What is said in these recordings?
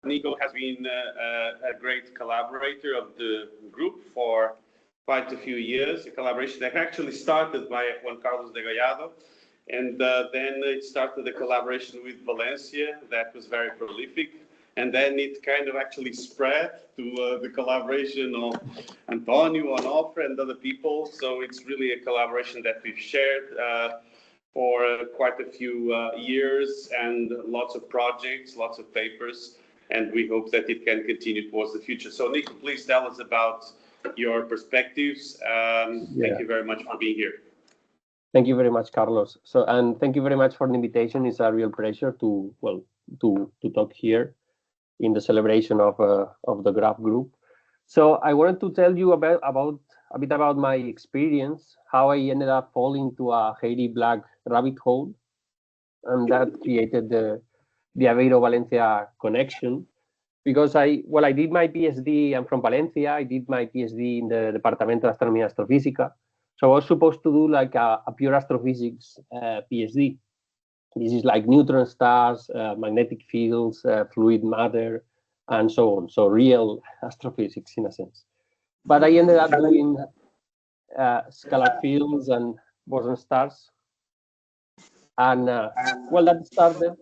Nico has been a great collaborator of the group for quite a few years, a collaboration that actually started by Juan Carlos de Gollado, and then it started a collaboration with Valencia that was very prolific, and then it kind of actually spread to the collaboration of Antonio, Onofre, and other people, so it's really a collaboration that we've shared for quite a few years, and lots of projects, lots of papers, and we hope that it can continue towards the future. So Nico, please tell us about your perspectives. Thank you very much for being here. Thank you very much, Carlos. So, and thank you very much for the invitation. It's a real pleasure to talk here in the celebration of the Graph Group. So I wanted to tell you a bit about my experience, how I ended up falling to a hairy black rabbit hole, and that created the Aveiro Valencia connection. Because I did my PhD, I'm from Valencia, I did my PhD in the Departamento de Astronomía y Astrofísica. So I was supposed to do like a pure astrophysics PhD. This is like neutron stars, magnetic fields, fluid matter, and so on. So real astrophysics in a sense. But I ended up doing scalar fields and boson stars. And that started,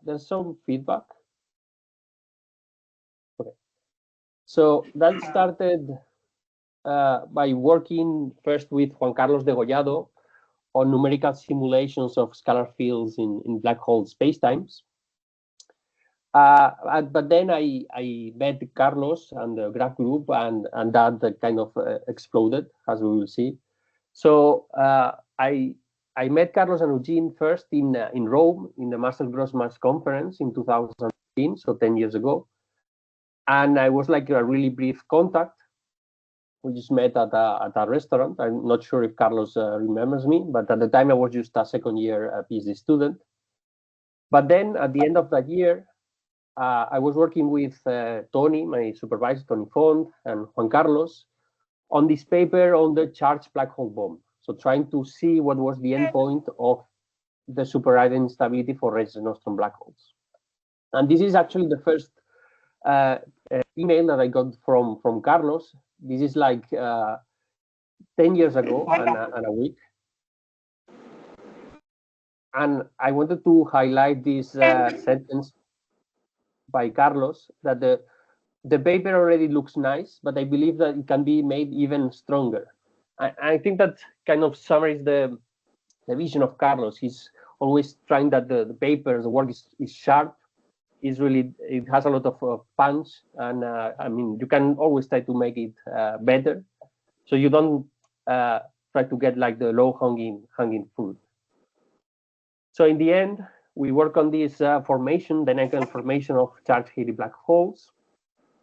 there's some feedback. Okay. So that started by working first with Juan Carlos de Gollado on numerical simulations of scalar fields in black hole spacetimes. But then I met Carlos and the Graph Group, and that kind of exploded, as we will see. So I met Carlos and Eugene first in Rome in the Marcel Grossman's conference in 2015, so 10 years ago. And I was like a really brief contact. We just met at a restaurant. I'm not sure if Carlos remembers me, but at the time I was just a second-year PhD student. But then at the end of that year, I was working with Tony, my supervisor, Tony Font, and Juan Carlos, on this paper on the charged black hole bomb. So trying to see what was the endpoint of the super-Rayleigh instability for Rayleigh Nostrum black holes. And this is actually the first email that I got from Carlos. This is like 10 years ago and a week. And I wanted to highlight this sentence by Carlos, that the paper already looks nice, but I believe that it can be made even stronger. I think that kind of summarizes the vision of Carlos. He's always trying that the paper, the work is sharp, it has a lot of punch, and I mean, you can always try to make it better, so you don't try to get like the low hanging fruit. So in the end, we work on this formation, the nickel formation of charged hairy black holes,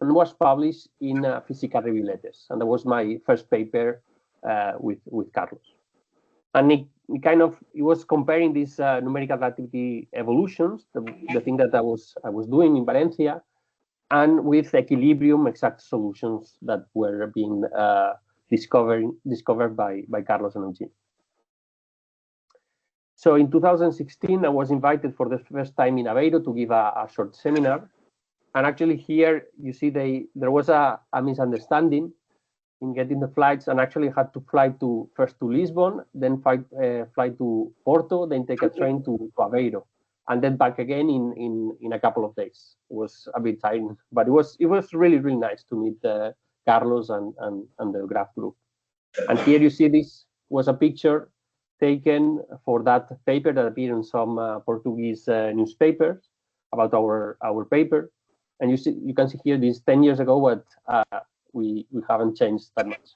and was published in Physical Review Letters. And that was my first paper with Carlos. And it was comparing these numerical relativity evolutions, the thing that I was doing in Valencia, and with equilibrium exact solutions that were being discovered by Carlos and Eugene. So in 2016, I was invited for the first time in Aveiro to give a short seminar. And actually here, you see there was a misunderstanding in getting the flights, and actually had to fly first to Lisbon, then fly to Porto, then take a train to Aveiro, and then back again in a couple of days. It was a bit tiring, but it was really, really nice to meet Carlos and the Graph Group. And here you see this was a picture taken for that paper that appeared in some Portuguese newspapers about our paper. And you can see here this 10 years ago, but we haven't changed that much.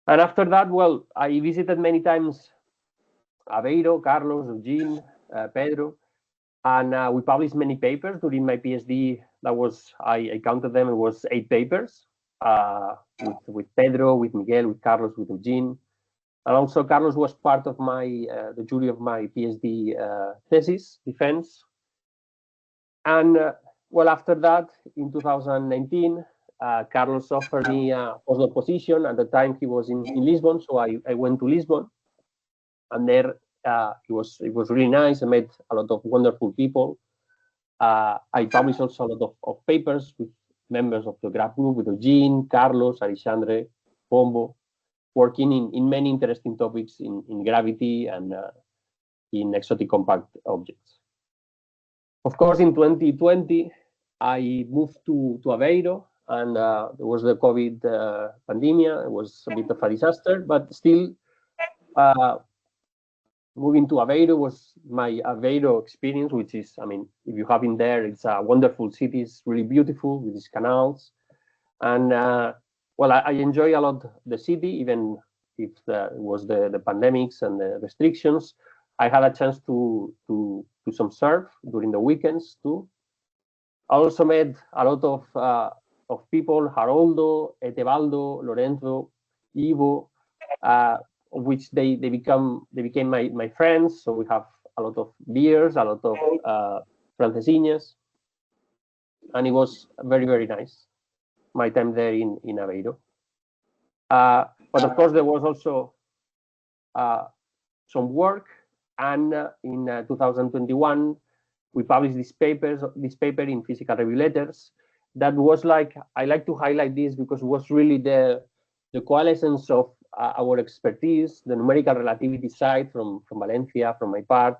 And after that, well, I visited many times Aveiro, Carlos, Eugene, Pedro, and we published many papers during my PhD. That was, I counted them, it was 8 papers with Pedro, with Miguel, with Carlos, with Eugene. And also Carlos was part of the jury of my PhD thesis, defense. And well, after that, in 2019, Carlos offered me a postdoc position. At the time, he was in Lisbon, so I went to Lisbon, and there it was really nice. I met a lot of wonderful people, I publish also a lot of papers with members of the graph group, with Eugene, Carlos, Alexandre, Pombo, working in many interesting topics in gravity and in exotic compact objects. Of course, in 2020, I moved to Aveiro, and there was the COVID pandemic. It was a bit of a disaster, but still, moving to Aveiro was my Aveiro experience, which is, I mean, if you have been there, it's a wonderful city. It's really beautiful with these canals. And well, I enjoy a lot the city, even if it was the pandemics and the restrictions. I had a chance to some surf during the weekends too. I also met a lot of people: Haroldo, Etevaldo, Lorenzo, Ivo, which they became my friends. So we have a lot of beers, a lot of francesinhas, and it was very, very nice, my time there in Aveiro. But of course, there was also some work, and in 2021, we published this paper in Physical Review Letters. That was like, I like to highlight this because it was really the coalescence of our expertise, the numerical relativity side from Valencia, from my part,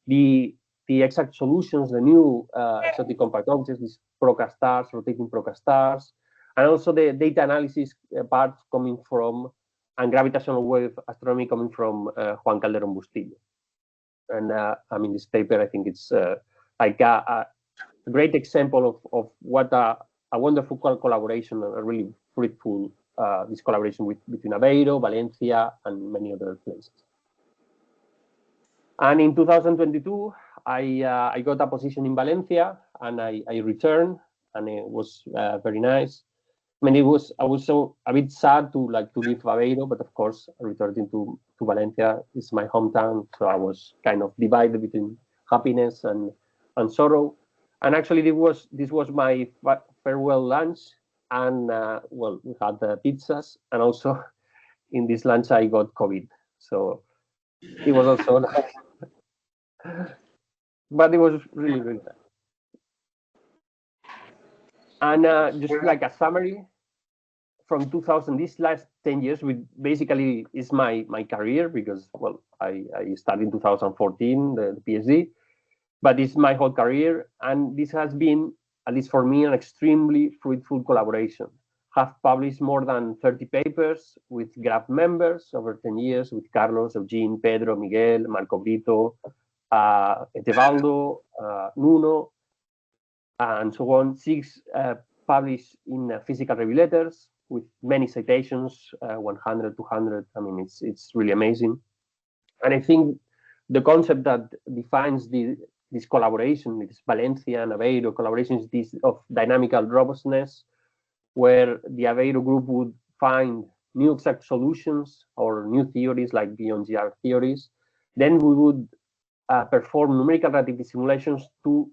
the exact solutions, the new exotic compact objects, these Proca stars, rotating Proca stars, and also the data analysis part coming from, and gravitational wave astronomy coming from Juan Calderón Bustillo. And I mean, this paper, I think it's like a great example of what a wonderful collaboration, and a really fruitful this collaboration between Aveiro, Valencia, and many other places. And in 2022, I got a position in Valencia, and I returned, and it was very nice. I mean, I was so a bit sad to leave Aveiro, but of course, returning to Valencia is my hometown, so I was kind of divided between happiness and sorrow. And actually, this was my farewell lunch, and well, we had the pizzas, and also in this lunch I got COVID, so it was also nice. But it was really, really nice. And just like a summary, from 2000, these last 10 years, basically is my career, because, well, I started in 2014, the PhD, but it's my whole career. And this has been, at least for me, an extremely fruitful collaboration. Have published more than 30 papers with graph members over 10 years, with Carlos, Eugene, Pedro, Miguel, Marco Brito, Etevaldo, Nuno, and so on. 6 published in Physical Review Letters, with many citations, 100, 200. I mean, it's really amazing. And I think the concept that defines this collaboration, this Valencia and Aveiro collaboration, is this of dynamical robustness, where the Aveiro group would find new exact solutions or new theories like beyond GR theories. Then we would perform numerical relativity simulations to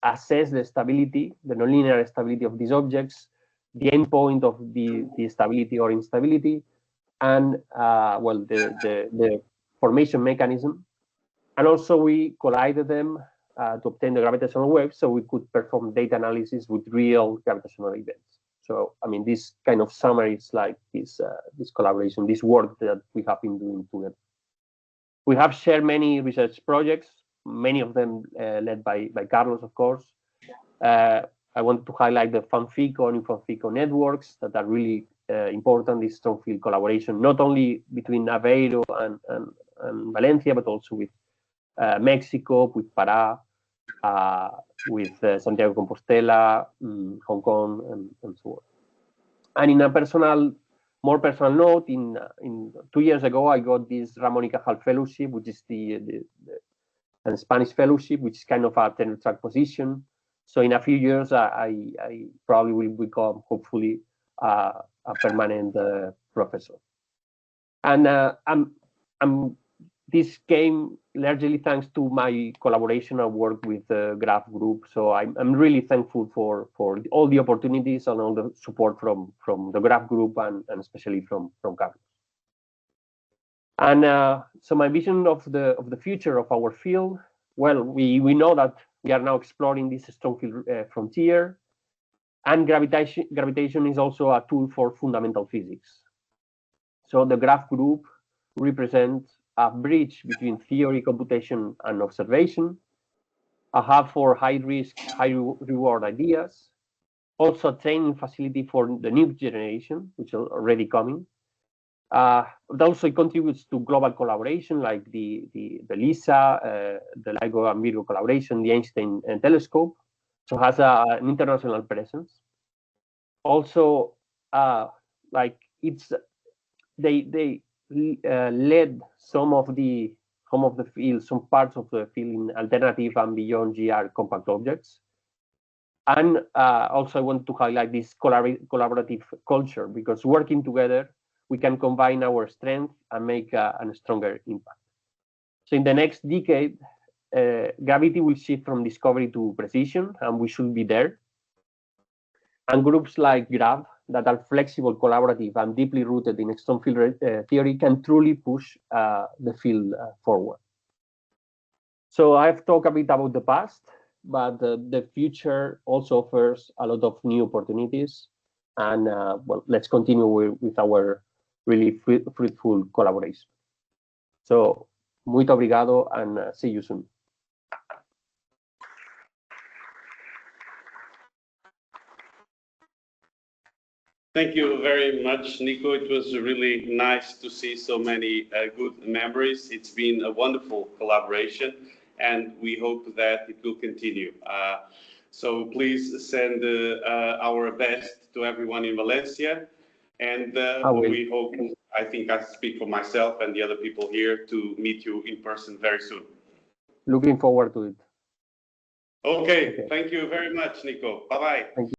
assess the stability, the nonlinear stability of these objects, the endpoint of the stability or instability, and well, the formation mechanism. And also we collided them to obtain the gravitational waves, so we could perform data analysis with real gravitational events. So, I mean, this kind of summaries like this collaboration, this work that we have been doing together. We have shared many research projects, many of them led by Carlos, of course. I want to highlight the FanFICO and InfoFICO networks that are really important, this strong field collaboration, not only between Aveiro and Valencia, but also with Mexico, with Pará, with Santiago Compostela, Hong Kong, and so on. And in a more personal note, in 2 years ago, I got this Ramon y Cajal Fellowship, which is the Spanish fellowship, which is kind of a tenure track position. So in a few years, I probably will become, hopefully, a permanent professor. And this came largely thanks to my collaboration and work with the Graph group. So I'm really thankful for all the opportunities and all the support from the Graph group, and especially from Carlos. And so my vision of the future of our field, well, we know that We are now exploring this strong field frontier. And gravitation is also a tool for fundamental physics. So the graph group represents a bridge between theory, computation, and observation, a hub for high-risk, high-reward ideas, also a training facility for the new generation, which is already coming. It also contributes to global collaboration, like the LISA, the LIGO and Virgo collaboration, the Einstein telescope. So it has an international presence. Also, they led some of the field, some parts of the field in alternative and beyond GR compact objects. And also I want to highlight this collaborative culture, because working together, we can combine our strength and make a stronger impact. So in the next decade, gravity will shift from discovery to precision, and we should be there. And groups like GRAV that are flexible, collaborative, and deeply rooted in strong field theory can truly push the field forward. So I've talked a bit about the past, but the future also offers a lot of new opportunities. And well, let's continue with our really fruitful collaboration. So, muito obrigado, and see you soon. Thank you very much, Nico. It was really nice to see so many good memories. It's been a wonderful collaboration, and we hope that it will continue. So please send our best to everyone in Valencia, and we hope, I think I speak for myself and the other people here, to meet you in person very soon. Looking forward to it. Okay. Thank you very much, Nico. Bye-bye. Thank you.